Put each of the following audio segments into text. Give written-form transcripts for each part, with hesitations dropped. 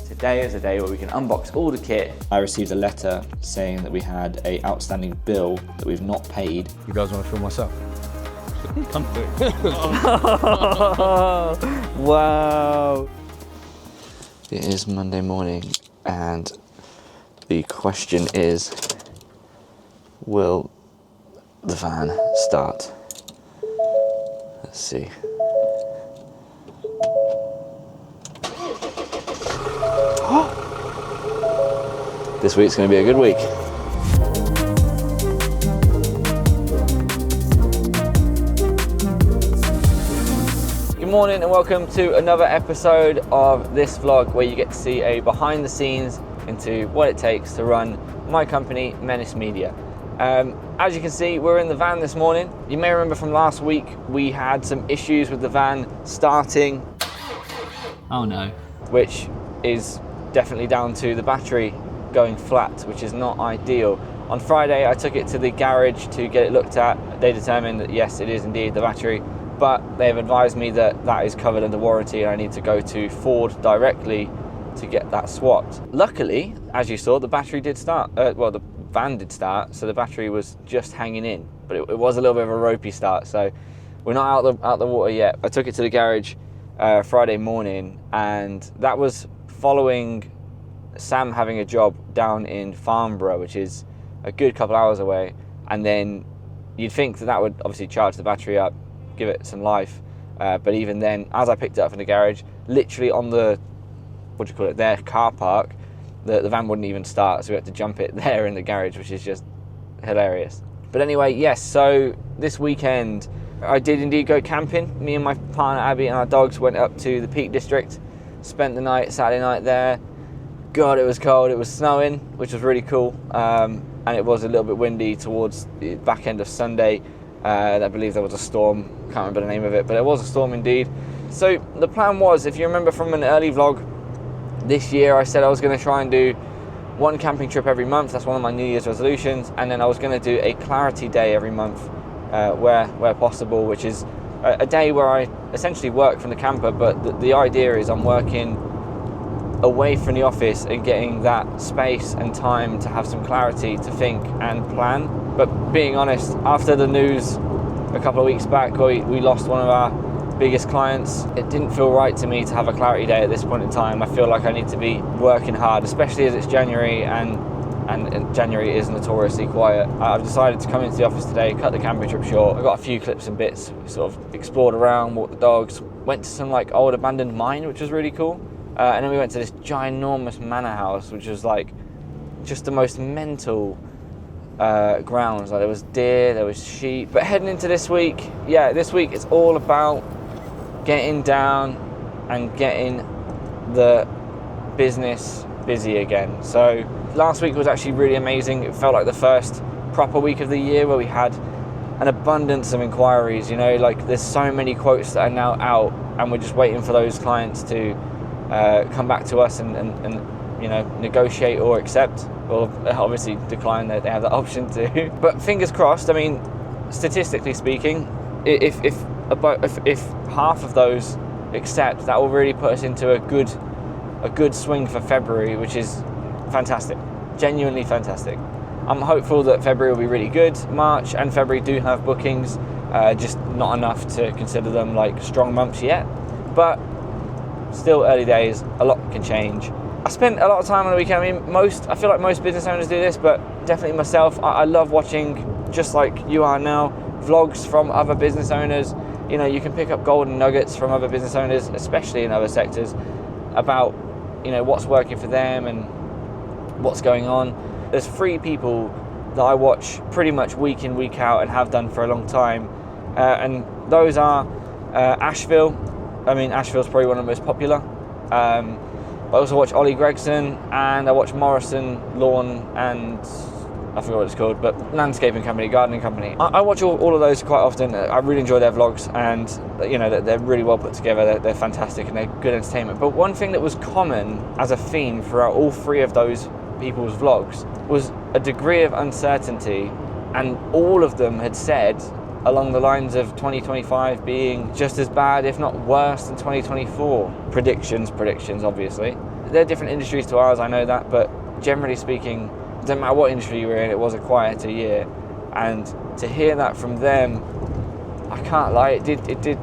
today is a day where we can unbox all the kit. I received a letter saying that we had an outstanding bill that we've not paid. You guys want to film myself? Come through. Wow. It is Monday morning and the question is, will the van start? Let's see. This week's going to be a good week. Good morning and welcome to another episode of this vlog where you get to see a behind the scenes into what it takes to run my company, Menace Media. As you can see, we're in the van this morning. You may remember from last week, we had some issues with the van starting. Oh no. Which is definitely down to the battery going flat, which is not ideal. On Friday, I took it to the garage to get it looked at. They determined that yes, it is indeed the battery, but they've advised me that that is covered under warranty and I need to go to Ford directly to get that swapped. Luckily, as you saw, the battery did start, well, the van did start, so the battery was just hanging in, but it was a little bit of a ropey start, so we're not out the water yet. I took it to the garage Friday morning, and that was following Sam having a job down in Farnborough, which is a good couple hours away, and then you'd think that would obviously charge the battery up, give it some life, but even then, as I picked it up from the garage, literally on the, what do you call it, their car park, the van wouldn't even start, so we had to jump it there in the garage, which is just hilarious. But anyway, yes, so this weekend I did indeed go camping. Me and my partner Abby and our dogs went up to the Peak District, spent the night, Saturday night there. God, it was cold, it was snowing, which was really cool, and it was a little bit windy towards the back end of Sunday. I believe there was a storm, can't remember the name of it, but there was a storm indeed. So the plan was, if you remember from an early vlog this year, I said I was going to try and do one camping trip every month. That's one of my New Year's resolutions, and then I was going to do a clarity day every month where possible, which is a day where I essentially work from the camper, but the idea is I'm working away from the office and getting that space and time to have some clarity to think and plan. But being honest, after the news a couple of weeks back where we lost one of our biggest clients, it didn't feel right to me to have a clarity day at this point in time. I feel like I need to be working hard, especially as it's January and January is notoriously quiet. I've decided to come into the office today, cut the camping trip short. I got a few clips and bits, sort of explored around, walked the dogs, went to some like old abandoned mine, which was really cool. And then we went to this ginormous manor house, which was like just the most mental grounds. Like there was deer, there was sheep. But heading into this week, yeah, this week it's all about getting down and getting the business busy again. So last week was actually really amazing. It felt like the first proper week of the year where we had an abundance of inquiries. You know, like there's so many quotes that are now out, and we're just waiting for those clients to come back to us and you know, negotiate or accept, or obviously decline. They have that option too. But fingers crossed. I mean, statistically speaking, if half of those accept, that will really put us into a good swing for February, which is fantastic, genuinely fantastic. I'm hopeful that February will be really good. March and February do have bookings, just not enough to consider them like strong months yet, but still early days, a lot can change. I spent a lot of time on the weekend. I mean, I feel like most business owners do this, but definitely myself, I love watching, just like you are now, vlogs from other business owners. You know, you can pick up golden nuggets from other business owners, especially in other sectors, about, you know, what's working for them and what's going on. There's 3 people that I watch pretty much week in, week out, and have done for a long time, and those are Asheville. I mean, Asheville's probably one of the most popular. I also watch Ollie Gregson, and I watch Morrison Lawn, and I forgot what it's called, but landscaping company, gardening company. I watch all of those quite often. I really enjoy their vlogs, and you know, they're really well put together. They're fantastic and they're good entertainment. But one thing that was common as a theme throughout all 3 of those people's vlogs was a degree of uncertainty, and all of them had said along the lines of 2025 being just as bad, if not worse, than 2024. Predictions, obviously. they're different industries to ours, I know that, but generally speaking, it doesn't matter what industry you were in, it was a quieter year. And to hear that from them, I can't lie, it did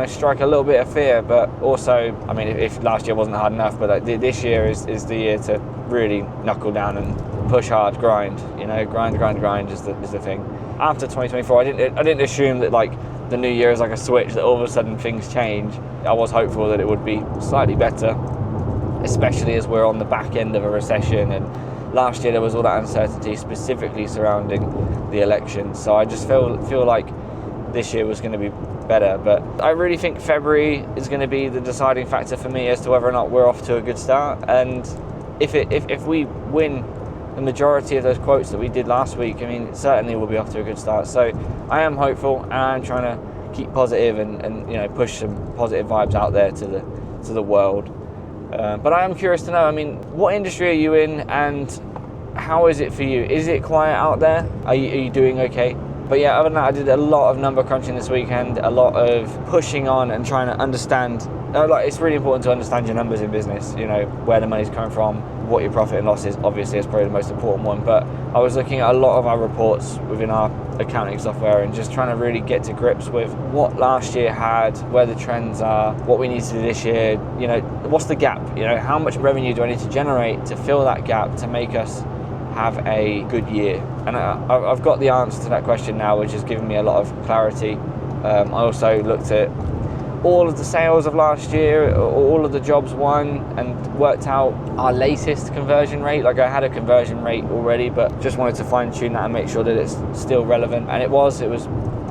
strike a little bit of fear, but also, I mean, if last year wasn't hard enough, but this year is the year to really knuckle down and push hard, grind is the thing. After 2024, I didn't assume that like the new year is like a switch, that all of a sudden things change. I was hopeful that it would be slightly better, especially as we're on the back end of a recession, and last year there was all that uncertainty specifically surrounding the election. So I just feel like this year was going to be better, but I really think February is going to be the deciding factor for me as to whether or not we're off to a good start. And if we win the majority of those quotes that we did last week, I mean, certainly we'll be off to a good start. So I am hopeful, and I'm trying to keep positive and push some positive vibes out there to the world. But I am curious to know, I mean, what industry are you in, and how is it for you? Is it quiet out there? Are you doing okay? But yeah, other than that, I did a lot of number crunching this weekend, a lot of pushing on and trying to understand. It's really important to understand your numbers in business, where the money's coming from, what your profit and loss is, obviously is probably the most important one. But I was looking at a lot of our reports within our accounting software and just trying to really get to grips with what last year had, where the trends are, what we need to do this year, what's the gap, how much revenue do I need to generate to fill that gap to make us have a good year. And I've got the answer to that question now, which has given me a lot of clarity. I also looked at all of the sales of last year, all of the jobs won, and worked out our latest conversion rate. Like, I had a conversion rate already, but just wanted to fine tune that and make sure that it's still relevant. And it was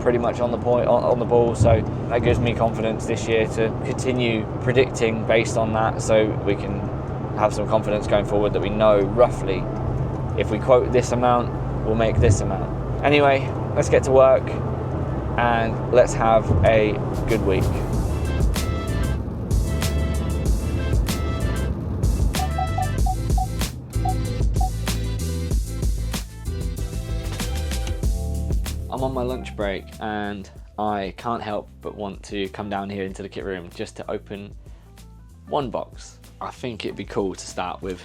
pretty much on the point, on the ball. So that gives me confidence this year to continue predicting based on that, so we can have some confidence going forward that we know roughly if we quote this amount, we'll make this amount. Anyway, let's get to work and let's have a good week. I'm on my lunch break and I can't help but want to come down here into the kit room just to open one box. I think it'd be cool to start with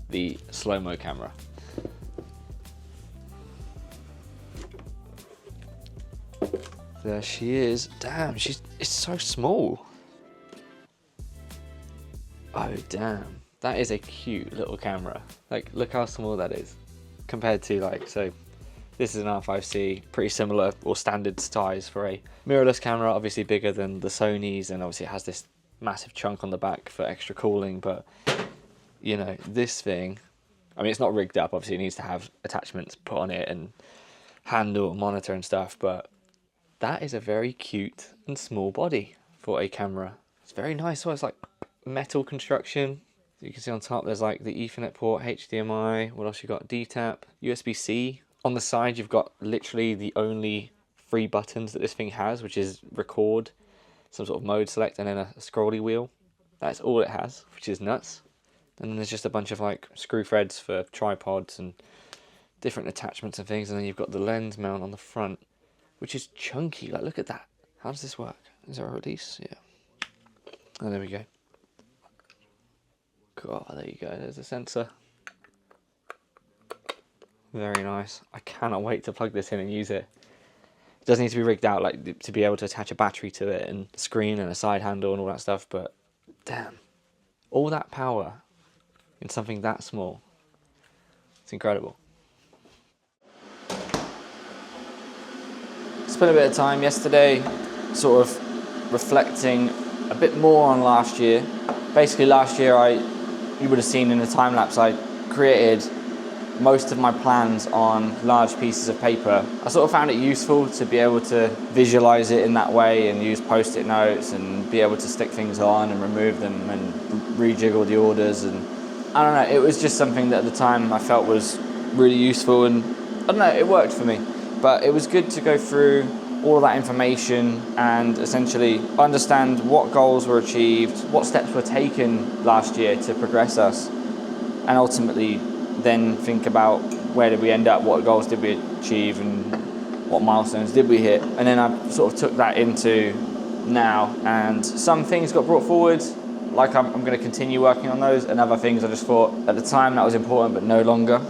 the slow-mo camera. There she is. Damn, it's so small. Oh damn, that is a cute little camera. Like, look how small that is compared to so this is an R5C, pretty similar or standard size for a mirrorless camera, obviously bigger than the Sony's, and obviously it has this massive chunk on the back for extra cooling. But this thing, I mean, it's not rigged up, obviously it needs to have attachments put on it and handle, monitor and stuff, but that is a very cute and small body for a camera. It's very nice. So it's like metal construction. You can see on top there's like the Ethernet port, HDMI. What else you got? DTAP, USB-C. On the side you've got literally the only 3 buttons that this thing has, which is record, some sort of mode select, and then a scrolly wheel. That's all it has, which is nuts. And then there's just a bunch of like screw threads for tripods and different attachments and things. And then you've got the lens mount on the front, which is chunky. Like, look at that. How does this work? Is there a release? Yeah. Oh, there we go. God, there you go. There's a sensor. Very nice. I cannot wait to plug this in and use it. It does need to be rigged out, like, to be able to attach a battery to it and a screen and a side handle and all that stuff. But damn, all that power in something that small. It's incredible. Spent a bit of time yesterday sort of reflecting a bit more on last year. Basically last year, you would have seen in the time lapse, I created most of my plans on large pieces of paper. I sort of found it useful to be able to visualize it in that way and use post-it notes and be able to stick things on and remove them and rejiggle the orders. And I don't know, it was just something that at the time I felt was really useful, and I don't know, it worked for me. But it was good to go through all of that information and essentially understand what goals were achieved, what steps were taken last year to progress us, and ultimately then think about where did we end up, what goals did we achieve, and what milestones did we hit. And then I sort of took that into now, and some things got brought forward, like I'm going to continue working on those, and other things I just thought at the time that was important, but no longer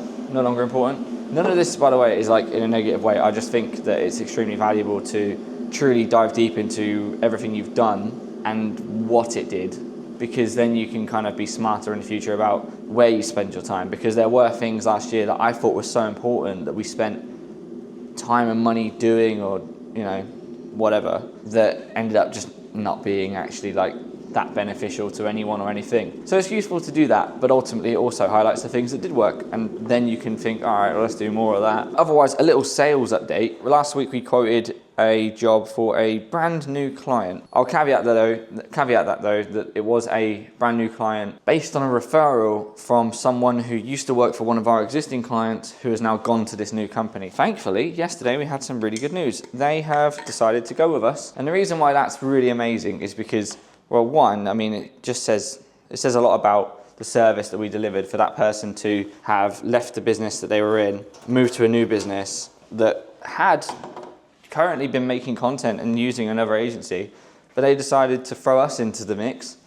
important. None of this, by the way, is like in a negative way. I just think that it's extremely valuable to truly dive deep into everything you've done and what it did, because then you can kind of be smarter in the future about where you spend your time. Because there were things last year that I thought were so important that we spent time and money doing, or whatever, that ended up just not being actually like that beneficial to anyone or anything. So it's useful to do that, but ultimately it also highlights the things that did work, and then you can think, all right, well, let's do more of that. Otherwise, a little sales update. Last week we quoted a job for a brand new client. I'll caveat that though that it was a brand new client based on a referral from someone who used to work for one of our existing clients who has now gone to this new company. Thankfully, yesterday we had some really good news. They have decided to go with us, and the reason why that's really amazing is because, well, one, I mean, it says a lot about the service that we delivered for that person to have left the business that they were in, moved to a new business that had currently been making content and using another agency, but they decided to throw us into the mix,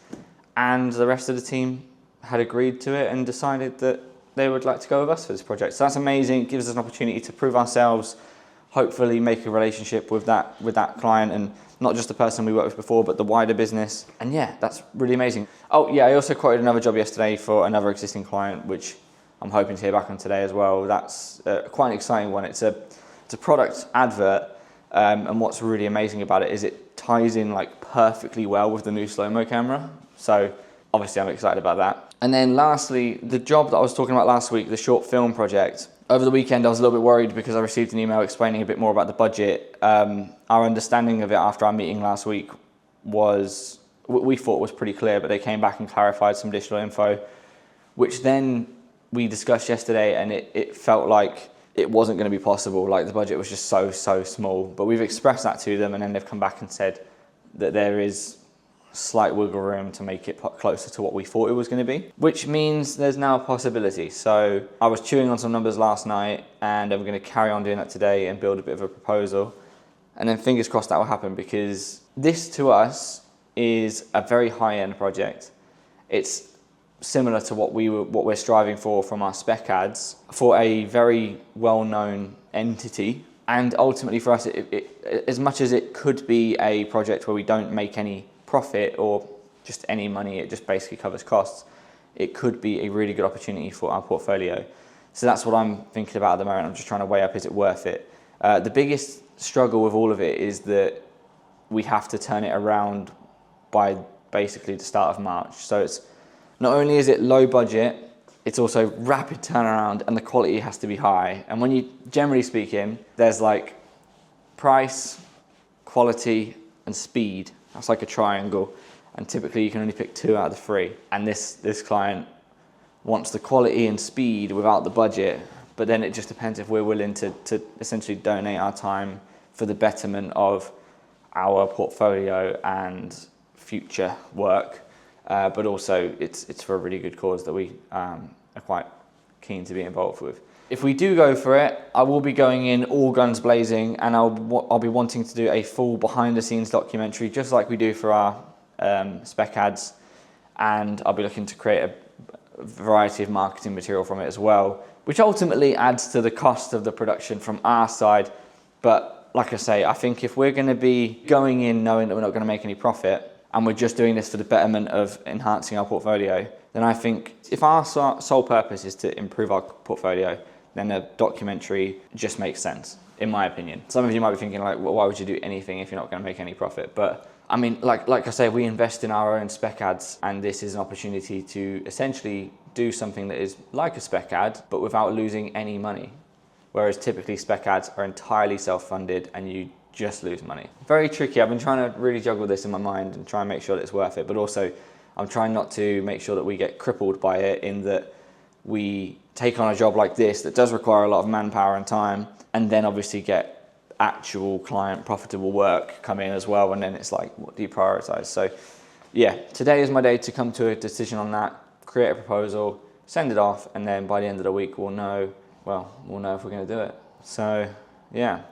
and the rest of the team had agreed to it and decided that they would like to go with us for this project. So that's amazing. It gives us an opportunity to prove ourselves, hopefully make a relationship with that client, and not just the person we worked with before, but the wider business. And yeah, that's really amazing. Oh yeah, I also quoted another job yesterday for another existing client, which I'm hoping to hear back on today as well. That's quite an exciting one. It's a product advert, and what's really amazing about it is it ties in like perfectly well with the new slow-mo camera. So obviously I'm excited about that. And then lastly, the job that I was talking about last week, the short film project. Over the weekend, I was a little bit worried because I received an email explaining a bit more about the budget. Our understanding of it after our meeting last week was, we thought was pretty clear, but they came back and clarified some additional info, which then we discussed yesterday, and it felt like it wasn't going to be possible. Like the budget was just so small. But we've expressed that to them, and then they've come back and said that there is slight wiggle room to make it closer to what we thought it was going to be, which means there's now a possibility. So I was chewing on some numbers last night, and I'm going to carry on doing that today and build a bit of a proposal, and then fingers crossed that will happen, because this to us is a very high-end project. It's similar to what we're striving for from our spec ads for a very well-known entity. And ultimately for us, it, as much as it could be a project where we don't make any profit or just any money, it just basically covers costs, it could be a really good opportunity for our portfolio. So that's what I'm thinking about at the moment. I'm just trying to weigh up, is it worth it? The biggest struggle with all of it is that we have to turn it around by basically the start of March. So it's not only is it low budget, it's also rapid turnaround, and the quality has to be high. And when you, generally speaking, there's like price, quality, and speed. That's like a triangle, and typically you can only pick 2 out of the 3. And this client wants the quality and speed without the budget, but then it just depends if we're willing to essentially donate our time for the betterment of our portfolio and future work. But also it's for a really good cause that we are quite keen to be involved with. If we do go for it, I will be going in all guns blazing, and I'll be wanting to do a full behind the scenes documentary, just like we do for our spec ads, and I'll be looking to create a variety of marketing material from it as well, which ultimately adds to the cost of the production from our side. But like I say, I think if we're going to be going in knowing that we're not going to make any profit, and we're just doing this for the betterment of enhancing our portfolio, then I think if our sole purpose is to improve our portfolio, then a documentary just makes sense, in my opinion. Some of you might be thinking like, well, why would you do anything if you're not going to make any profit? But I mean, like I say, we invest in our own spec ads, and this is an opportunity to essentially do something that is like a spec ad, but without losing any money. Whereas typically spec ads are entirely self-funded and you just lose money. Very tricky. I've been trying to really juggle this in my mind and try and make sure that it's worth it, but also I'm trying not to make sure that we get crippled by it, in that we take on a job like this that does require a lot of manpower and time, and then obviously get actual client profitable work come in as well, and then it's like, what do you prioritize? So yeah, today is my day to come to a decision on that, create a proposal, send it off, and then by the end of the week we'll know if we're going to do it. So yeah,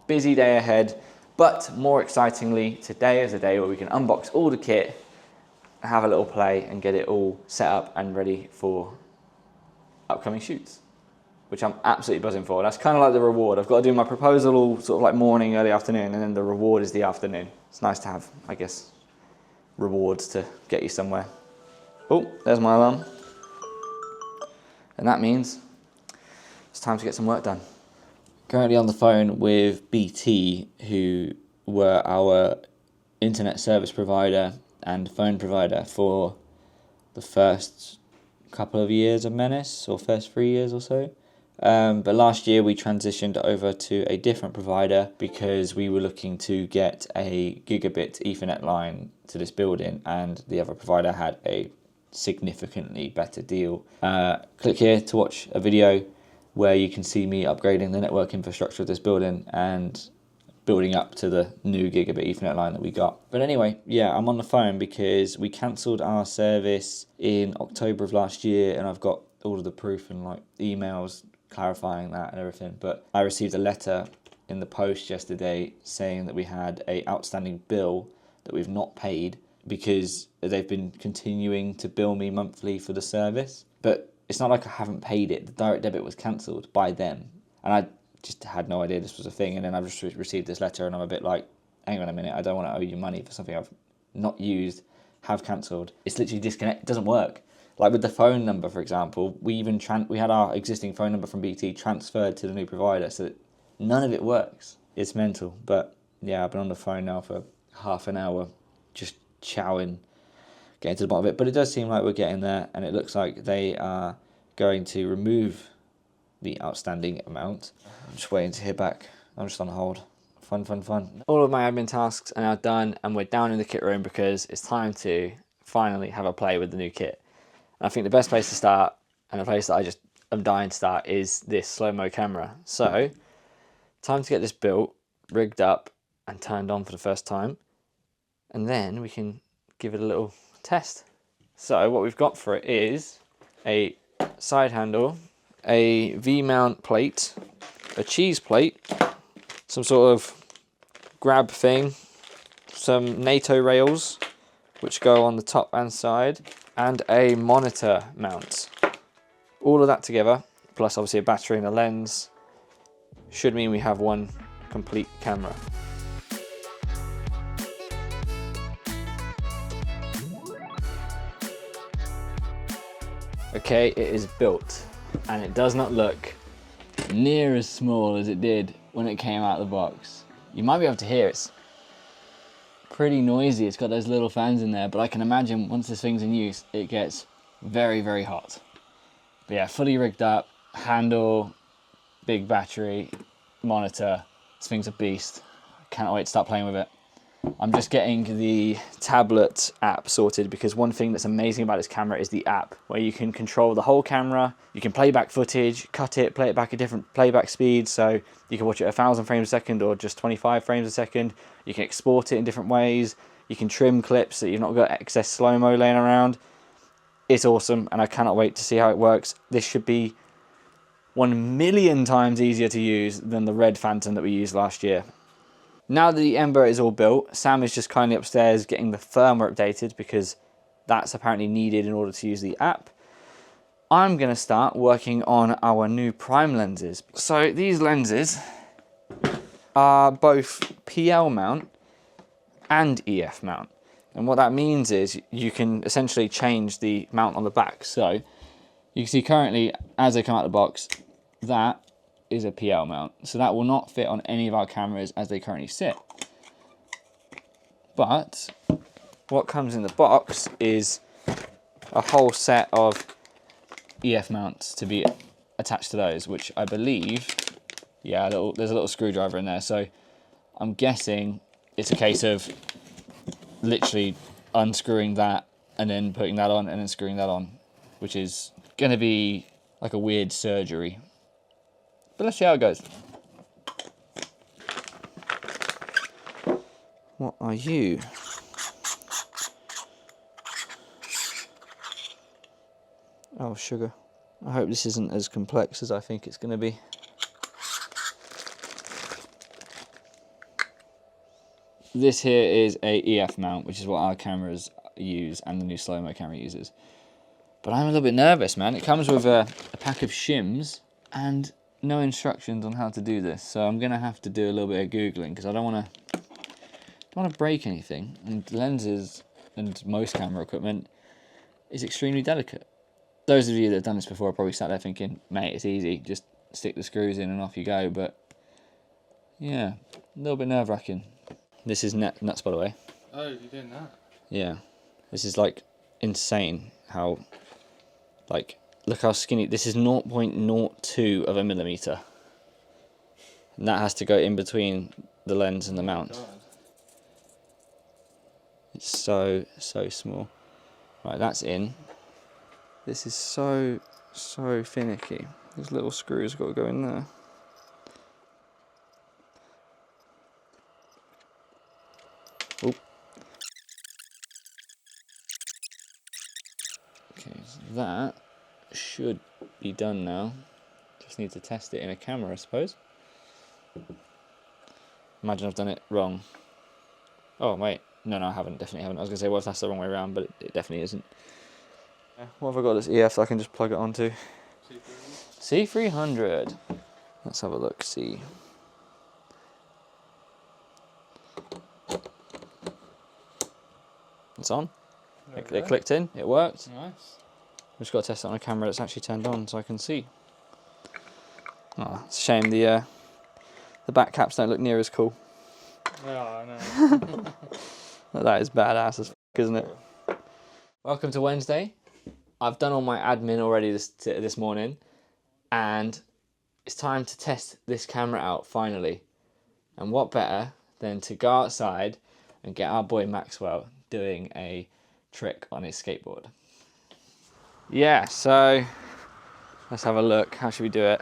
busy day ahead, but more excitingly, today is a day where we can unbox all the kit have a little play and get it all set up and ready for upcoming shoots, which I'm absolutely buzzing for. That's kind of like the reward. I've got to do my proposal all sort of like morning, early afternoon, and then the reward is the afternoon. It's nice to have, I guess, rewards to get you somewhere. Oh, there's my alarm. And that means it's time to get some work done. Currently on the phone with BT, who were our internet service provider and phone provider for the first couple of years of Menace, or first 3 years or so. But last year we transitioned over to a different provider because we were looking to get a gigabit Ethernet line to this building, and the other provider had a significantly better deal. Click here to watch a video where you can see me upgrading the network infrastructure of this building and building up to the new gigabit Ethernet line that we got. But anyway, yeah, I'm on the phone because we cancelled our service in October of last year, and I've got all of the proof and like emails clarifying that and everything. But I received a letter in the post yesterday saying that we had a outstanding bill that we've not paid because they've been continuing to bill me monthly for the service. But it's not like I haven't paid it. The direct debit was cancelled by them, and I just had no idea this was a thing. And then I've just received this letter, and I'm a bit like, hang on a minute, I don't want to owe you money for something I've not used, have cancelled. It's literally disconnect. It doesn't work. Like with the phone number, for example, we had our existing phone number from BT transferred to the new provider, so that none of it works. It's mental. But yeah, I've been on the phone now for half an hour, just chowing, getting to the bottom of it. But it does seem like we're getting there, and it looks like they are going to remove the outstanding amount. I'm just waiting to hear back. I'm just on hold. Fun, fun, fun. All of my admin tasks are now done, and we're down in the kit room because it's time to finally have a play with the new kit. And I think the best place to start, and the place that I'm dying to start, is this slow-mo camera. So, time to get this built, rigged up, and turned on for the first time. And then we can give it a little test. So what we've got for it is a side handle, a V-mount plate, a cheese plate, some sort of grab thing, some NATO rails which go on the top and side, and a monitor mount. All of that together, plus obviously a battery and a lens, should mean we have one complete camera. Okay, it is built, and it does not look near as small as it did when it came out of the box. You might be able to hear it's pretty noisy. It's got those little fans in there, but I can imagine once this thing's in use, it gets very, very hot. But yeah, fully rigged up, handle, big battery, monitor. This thing's a beast. Cannot wait to start playing with it. I'm just getting the tablet app sorted because one thing that's amazing about this camera is the app, where you can control the whole camera. You can play back footage, cut it, play it back at different playback speeds. So you can watch it 1,000 frames a second or just 25 frames a second. You can export it in different ways. You can trim clips so you've not got excess slow-mo laying around. It's awesome, and I cannot wait to see how it works. This should be 1,000,000 times easier to use than the red Phantom that we used last year. Now that the Ember is all built, Sam is just kindly upstairs getting the firmware updated because that's apparently needed in order to use the app. I'm going to start working on our new prime lenses. So these lenses are both PL mount and EF mount. And what that means is you can essentially change the mount on the back. So you can see currently, as they come out of the box, that is a PL mount. So that will not fit on any of our cameras as they currently sit. But what comes in the box is a whole set of EF mounts to be attached to those, which I believe, yeah, there's a little screwdriver in there. So I'm guessing it's a case of literally unscrewing that and then putting that on and then screwing that on, which is going to be like a weird surgery. But let's see how it goes. What are you? Oh, sugar. I hope this isn't as complex as I think it's going to be. This here is a EF mount, which is what our cameras use and the new slow-mo camera uses. But I'm a little bit nervous, man. It comes with a pack of shims and no instructions on how to do this. So I'm gonna have to do a little bit of Googling because I don't wanna break anything. And lenses and most camera equipment is extremely delicate. Those of you that have done this before are probably sat there thinking, mate, it's easy, just stick the screws in and off you go. But yeah, a little bit nerve-wracking. This is nuts, by the way. Oh, you're doing that? Yeah, this is like insane how, like, look how skinny. This is 0.02 of a millimeter. And that has to go in between the lens and the mount. God. It's so small. Right, that's in. This is so finicky. These little screws got to go in there. Oop. Okay, so that should be done now. Just need to test it in a camera, I suppose. Imagine I've done it wrong. Oh, wait. No, I haven't. Definitely haven't. I was going to say, well, that's the wrong way around, but it definitely isn't. What have I got this EF so I can just plug it onto? C300. Let's have a look, see. It's on. It clicked in. It worked. Nice. We've just got to test it on a camera that's actually turned on so I can see. Oh, it's a shame the back caps don't look near as cool. Oh, no. That is badass as f***, isn't it? Welcome to Wednesday. I've done all my admin already this morning, and it's time to test this camera out finally. And what better than to go outside and get our boy Maxwell doing a trick on his skateboard. Yeah, so let's have a look. How should we do it?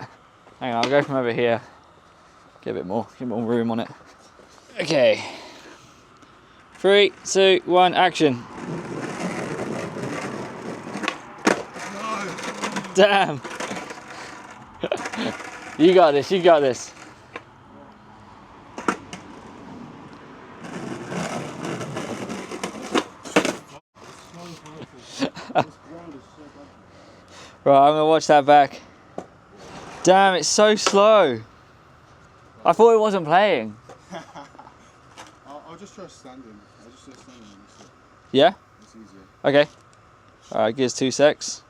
Hang on, I'll go from over here. Get a bit more room on it. Okay. 3, 2, 1, action. No. Damn. You got this, you got this. Right, I'm gonna watch that back. Damn, it's so slow. I thought it wasn't playing. I'll just try standing. I'll just try standing. Yeah? It's easier. Okay. Alright, gives 2 secs.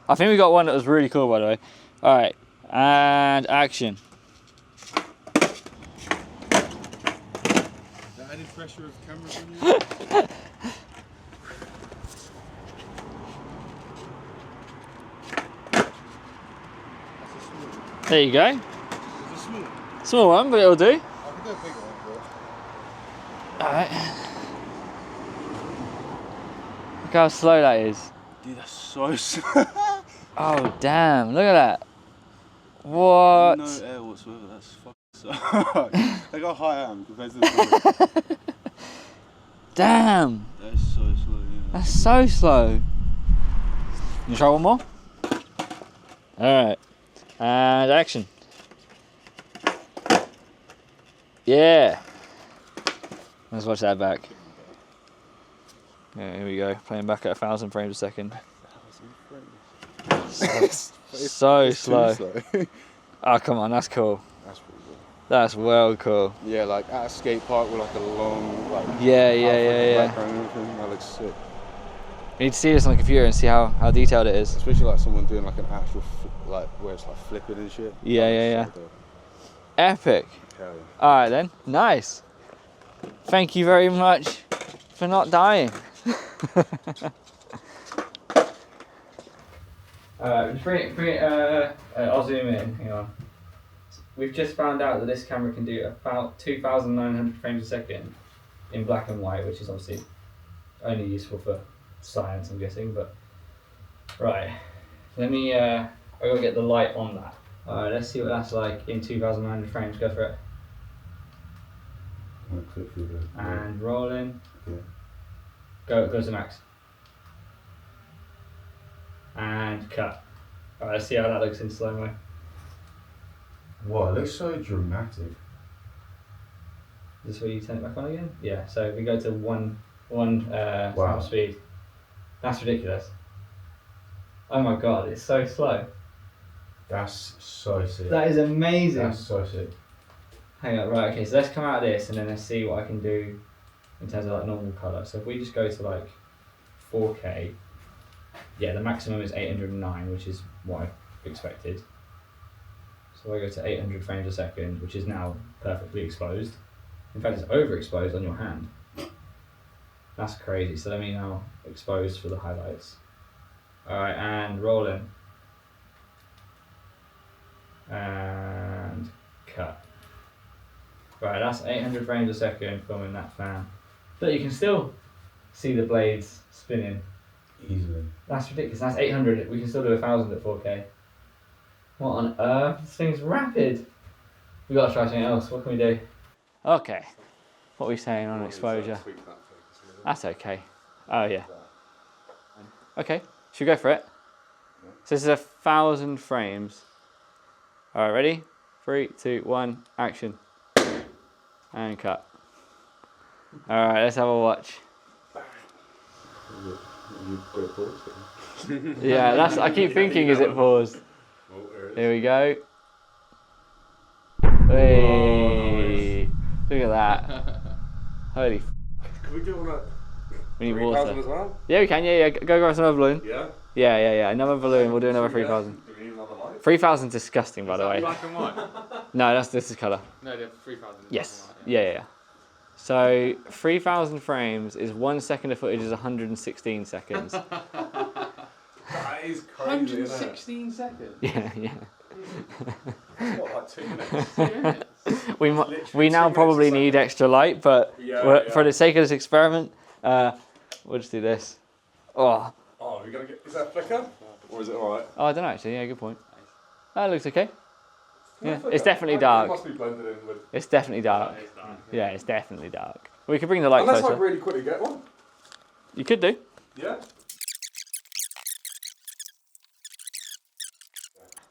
I think we got one that was really cool, by the way. Alright, and action. The added pressure of cameras on you. There you go. It's a small. Small one, but it'll do. I can do a bigger one, but... Alright. Look how slow that is. Dude, that's so slow. Oh, damn. Look at that. What? No air whatsoever. That's fucking slow. Look how high I am compared to the Damn. That's so slow, yeah. That's so slow. You try one more? Alright. And action. Yeah. Let's watch that back. Yeah, here we go. Playing back at 1,000 frames a second. 1,000 frames. So slow. Slow. Oh, come on, that's cool. That's pretty good. That's well cool. Yeah, like at a skate park with like a long, like... Yeah. background and everything. That looks sick. You need to see this on the computer and see how detailed it is. Especially like someone doing like an actual, like where it's like flipping and shit. Yeah. Epic. Hell yeah. Alright then, nice. Thank you very much for not dying. I'll zoom in, hang on. We've just found out that this camera can do about 2,900 frames a second in black and white, which is obviously only useful for science, I'm guessing, but... Right, let me, I gotta get the light on that. Alright, let's see what that's like in 2,900 frames, go for it. And rolling. Yeah. Go to max. And cut. Alright, let's see how that looks in slow-mo. Wow, it looks so dramatic. Is this where you turn it back on again? Yeah, so if we go to one Wow. snap speed, that's ridiculous. Oh my god, it's so slow. That's so sick. That is amazing. That's so sick. Hang on, right, okay, so let's come out of this and then let's see what I can do in terms of like normal colour. So if we just go to like 4K, yeah, the maximum is 809, which is what I expected. So I go to 800 frames a second, which is now perfectly exposed. In fact, it's overexposed on your hand. That's crazy. So let me now expose for the highlights. Alright, and rolling. And cut. Right, that's 800 frames a second filming that fan. But you can still see the blades spinning. Easily. That's ridiculous. That's 800. We can still do 1000 at 4K. What on earth? This thing's rapid. We gotta try something else. What can we do? Okay. What are we saying on exposure? That's okay. Oh yeah. Okay. Should we go for it? So this is 1000 frames. Alright, ready? 3, 2, 1, action. And cut. Alright, let's have a watch. Yeah, that's. I keep thinking, is it paused? Here we go. Hey, look at that. Holy f. Can we do one at We need 3,000 water. as well? Yeah, we can. Yeah. Go grab some other balloon. Yeah. Yeah. Another balloon. We'll do another 3,000. Do we need another light? 3,000 is disgusting, by the way. Black and white? No, this is colour. No, they're 3,000. Yes. Black and white, Yeah. So 3,000 frames is 1 second of footage is 116 seconds. That is crazy. 116 seconds? Yeah. It's what, like 2 minutes? We now probably need extra light, but for the sake of this experiment, we'll just do this. Oh, Oh, we're gonna get. Is that a flicker? Or is it alright? I don't know actually. Yeah, good point. That looks okay. Yeah, Flicker? it's definitely It dark. must be blended in with. It's definitely dark. It's dark. Yeah, it's definitely dark. We could bring the light Unless closer. I really quickly get one. You could do. Yeah.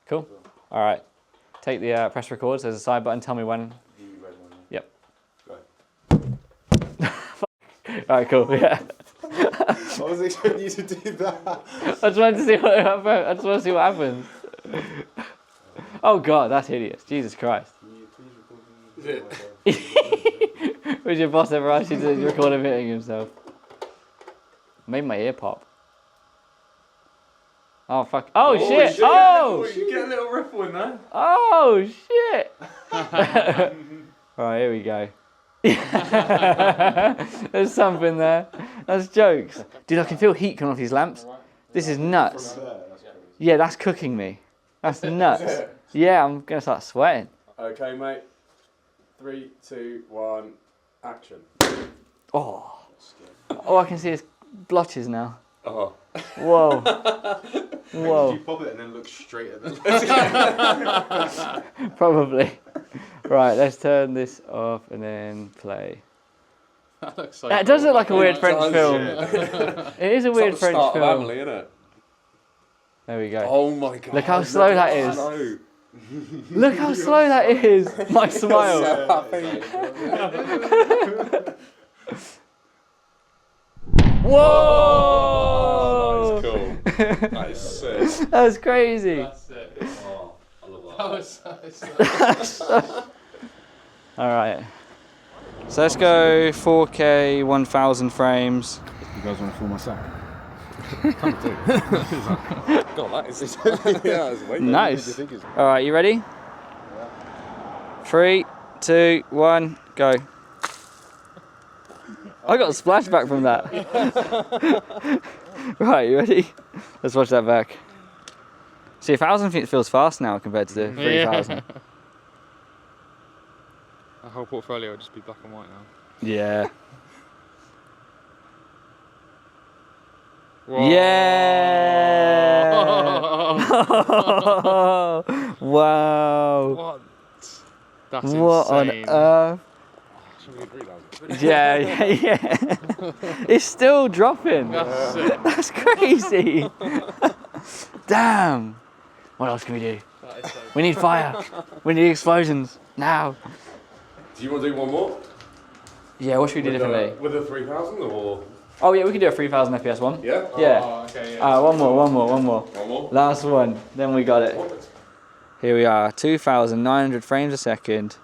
Cool. All right. Take the press record. There's a side button. Tell me when. You read one. Yep. Go. All right. Cool. Yeah. I was expecting you to do that. I just wanted to see what happens. I just want to see what happens. Oh God, that's hideous. Jesus Christ. Is it? Was your boss ever asked you to record him hitting himself? Made my ear pop. Oh fuck. Oh shit! Oh! You get a little ripple in there. Oh shit! Right, here we go. There's something there. That's jokes. Dude, I can feel heat coming off these lamps. This is nuts. Yeah, that's cooking me. That's nuts. Yeah, I'm gonna start sweating. Okay, mate. 3, 2, 1, action. Oh. Oh, I can see his blotches now. Oh. Whoa. Did Whoa. you pop it and then look straight at them? Probably. Right, let's turn this off and then play. That looks so That does cool. look like a weird French film. Yeah. It is a weird French film. Family, isn't it? There we go. Oh my god. Look how slow that is. Slow. Look how slow that is. My smile. So happy. Whoa! That is cool. That is sick. That was crazy. That's it. Oh, I love that. That was so All right. So let's go 4K, 1000 frames. You guys want to fill my sack? God, that is. Yeah, it's way Nice. All right, you ready? 3, 2, 1, go. I got a splashback from that. Right, you ready? Let's watch that back. See, 1000 feels fast now compared to the 3000. The whole portfolio will just be black and white now. Yeah. Whoa. Yeah! Wow! What? That's What on insane. earth? Should we get 3,000? Yeah. It's still dropping. That's sick. That's crazy. Damn. What else can we do? That is so We need fire. We need explosions now. Do you want to do one more? Yeah, what should we do differently? With a 3000 or? Oh yeah, we can do a 3000 FPS one. Yeah? Yeah. Oh, okay, yeah. One more. One more? Last one, then we got it. Here we are, 2,900 frames a second,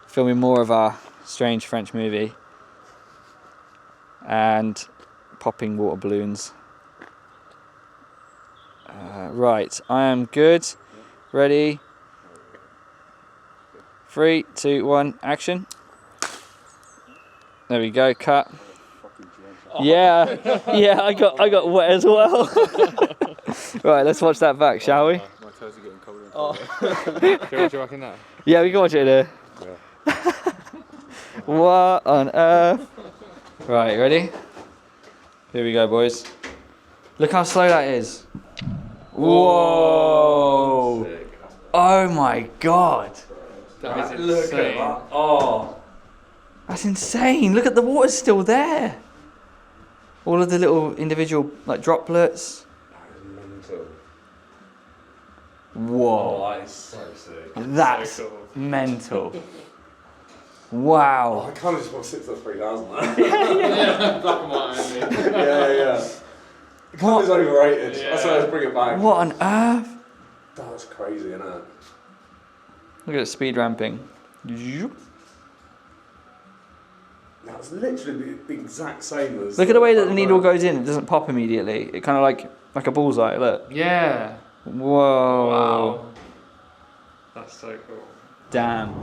filming more of our strange French movie, and popping water balloons. Right, I am good. Ready? 3, 2, 1, action. There we go, cut. Yeah, yeah, I got wet as well. Right, let's watch that back, shall we? My toes are getting colder and colder. Do you reckon that? Yeah, we can watch it here. Yeah. What on earth? Right, ready? Here we go, boys. Look how slow that is. Whoa! Sick. Oh my god! That is Look at insane. that. Oh, that's insane. Look at the water's still there. All of the little individual like droplets. That is mental. Whoa, Oh, that is so sick. that's So cool. mental. Oh, Wow. I kind of just want to sit to the 3000 now. Yeah, black and white only. yeah. The colour's overrated. Yeah. That's why let's bring it back. What on earth? That's crazy, isn't it? Look at the speed ramping. Zoop. That's literally the exact same as. Look at the way that the needle goes in. It doesn't pop immediately. It kind of like a bullseye. Look. Yeah. Whoa. Wow. That's so cool. Damn.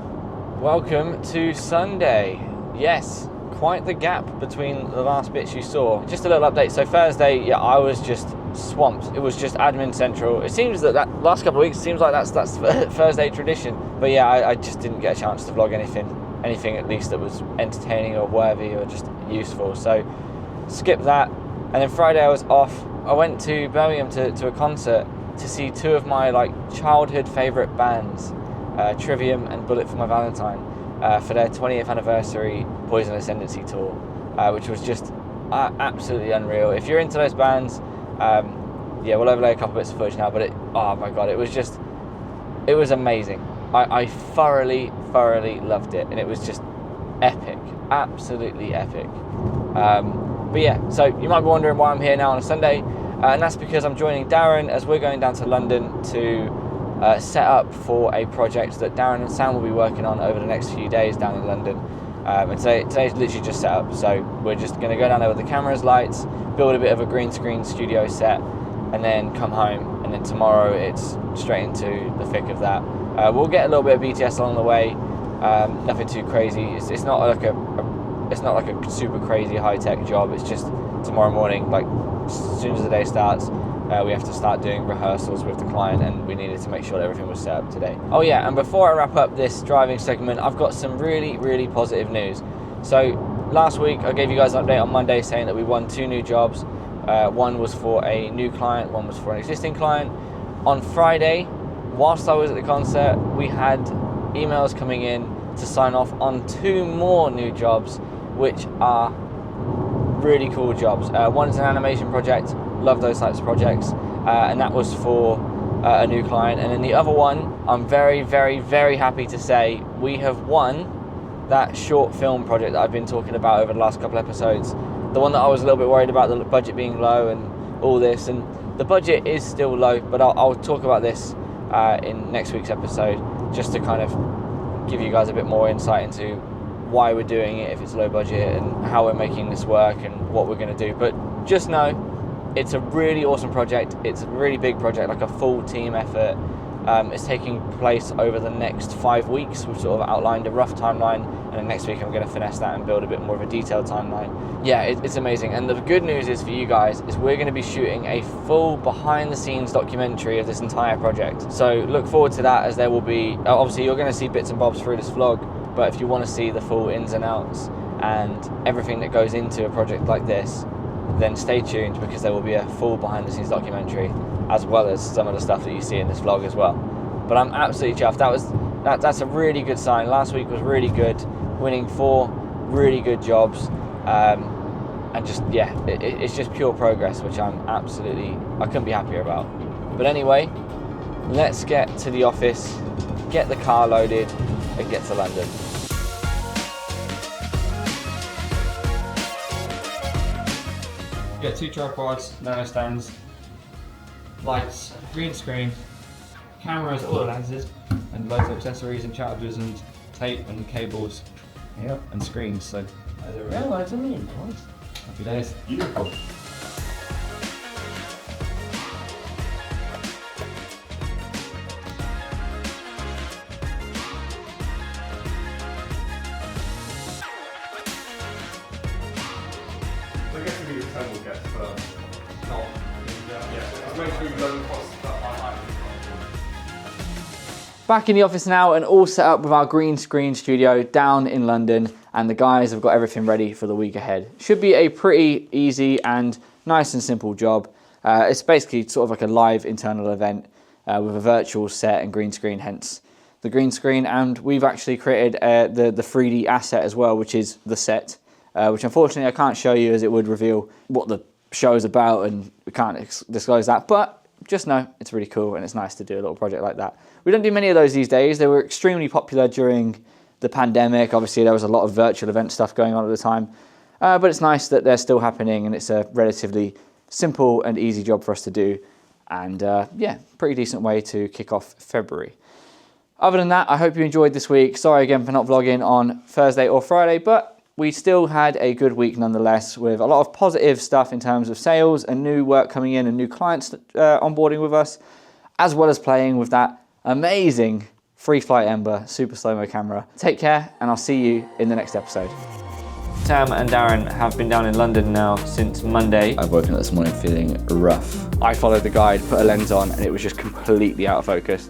Welcome to Sunday. Yes, quite the gap between the last bits you saw. Just a little update. So Thursday, yeah, I was just swamped. It was just admin central. It seems that last couple of weeks, it seems like that's Thursday tradition. But yeah, I just didn't get a chance to vlog anything at least that was entertaining or worthy or just useful. So skip that. And then Friday I was off. I went to Birmingham to a concert to see two of my like childhood favourite bands, Trivium and Bullet for My Valentine, for their 20th anniversary Poison Ascendancy tour, which was just absolutely unreal. If you're into those bands, yeah, we'll overlay a couple bits of footage now, but oh my god, it was amazing. I thoroughly loved it, and it was just epic, absolutely epic. But yeah, so you might be wondering why I'm here now on a Sunday, and that's because I'm joining Darren as we're going down to London to set up for a project that Darren and Sam will be working on over the next few days down in London. And today's literally just set up, so we're just going to go down there with the cameras, lights, build a bit of a green screen studio set, and then come home, and then tomorrow it's straight into the thick of that. We'll get a little bit of BTS along the way, nothing too crazy. It's not like a super crazy high-tech job. It's just tomorrow morning, like as soon as the day starts, we have to start doing rehearsals with the client, and we needed to make sure that everything was set up today. Oh yeah, and before I wrap up this driving segment, I've got some really positive news. So last week I gave you guys an update on Monday saying that we won 2 new jobs. One was for a new client, one was for an existing client. On Friday, whilst I was at the concert, we had emails coming in to sign off on 2 more new jobs, which are really cool jobs. One is an animation project, love those types of projects, and that was for a new client. And then the other one, I'm very happy to say we have won that short film project that I've been talking about over the last couple episodes. The one that I was a little bit worried about the budget being low and all this, and the budget is still low, but I'll talk about this in next week's episode, just to kind of give you guys a bit more insight into why we're doing it, if it's low budget, and how we're making this work and what we're going to do. But just know it's a really awesome project. It's a really big project, like a full team effort. It's taking place over the next 5 weeks. We've sort of outlined a rough timeline, and then next week I'm going to finesse that and build a bit more of a detailed timeline. Yeah, it's amazing. And the good news is for you guys is we're going to be shooting a full behind the scenes documentary of this entire project. So look forward to that, as there will be, obviously you're going to see bits and bobs through this vlog, but if you want to see the full ins and outs and everything that goes into a project like this, then stay tuned, because there will be a full behind the scenes documentary, as well as some of the stuff that you see in this vlog as well. But I'm absolutely chuffed. That's a really good sign. Last week was really good, winning 4 really good jobs, and just yeah, it's just pure progress, which I couldn't be happier about. But anyway, let's get to the office, get the car loaded, and get to London. get 2 tripods, nano stands, lights, green screen, cameras, all the lenses, and loads of accessories and chargers and tape and cables. Yep. And screens. So Yeah, loads of me. happy days. Beautiful. I guess we need a table get first. Not. Yeah. Make sure you don't cross that high. Back in the office now and all set up with our green screen studio down in London, and the guys have got everything ready for the week ahead. Should be a pretty easy and nice and simple job. It's basically sort of like a live internal event with a virtual set and green screen, hence the green screen. And we've actually created the 3D asset as well, which is the set, which unfortunately I can't show you as it would reveal what the show is about, and we can't disclose that, but just know it's really cool and it's nice to do a little project like that. We don't do many of those these days. They were extremely popular during the pandemic. Obviously there was a lot of virtual event stuff going on at the time, but it's nice that they're still happening, and it's a relatively simple and easy job for us to do, and yeah, pretty decent way to kick off February. Other than that, I hope you enjoyed this week. Sorry again for not vlogging on Thursday or Friday, but we still had a good week nonetheless, with a lot of positive stuff in terms of sales and new work coming in and new clients onboarding with us, as well as playing with that amazing Freefly Ember super slow-mo camera. Take care, and I'll see you in the next episode. Sam and Darren have been down in London now since Monday. I've woken up this morning feeling rough. I followed the guide, put a lens on, and it was just completely out of focus.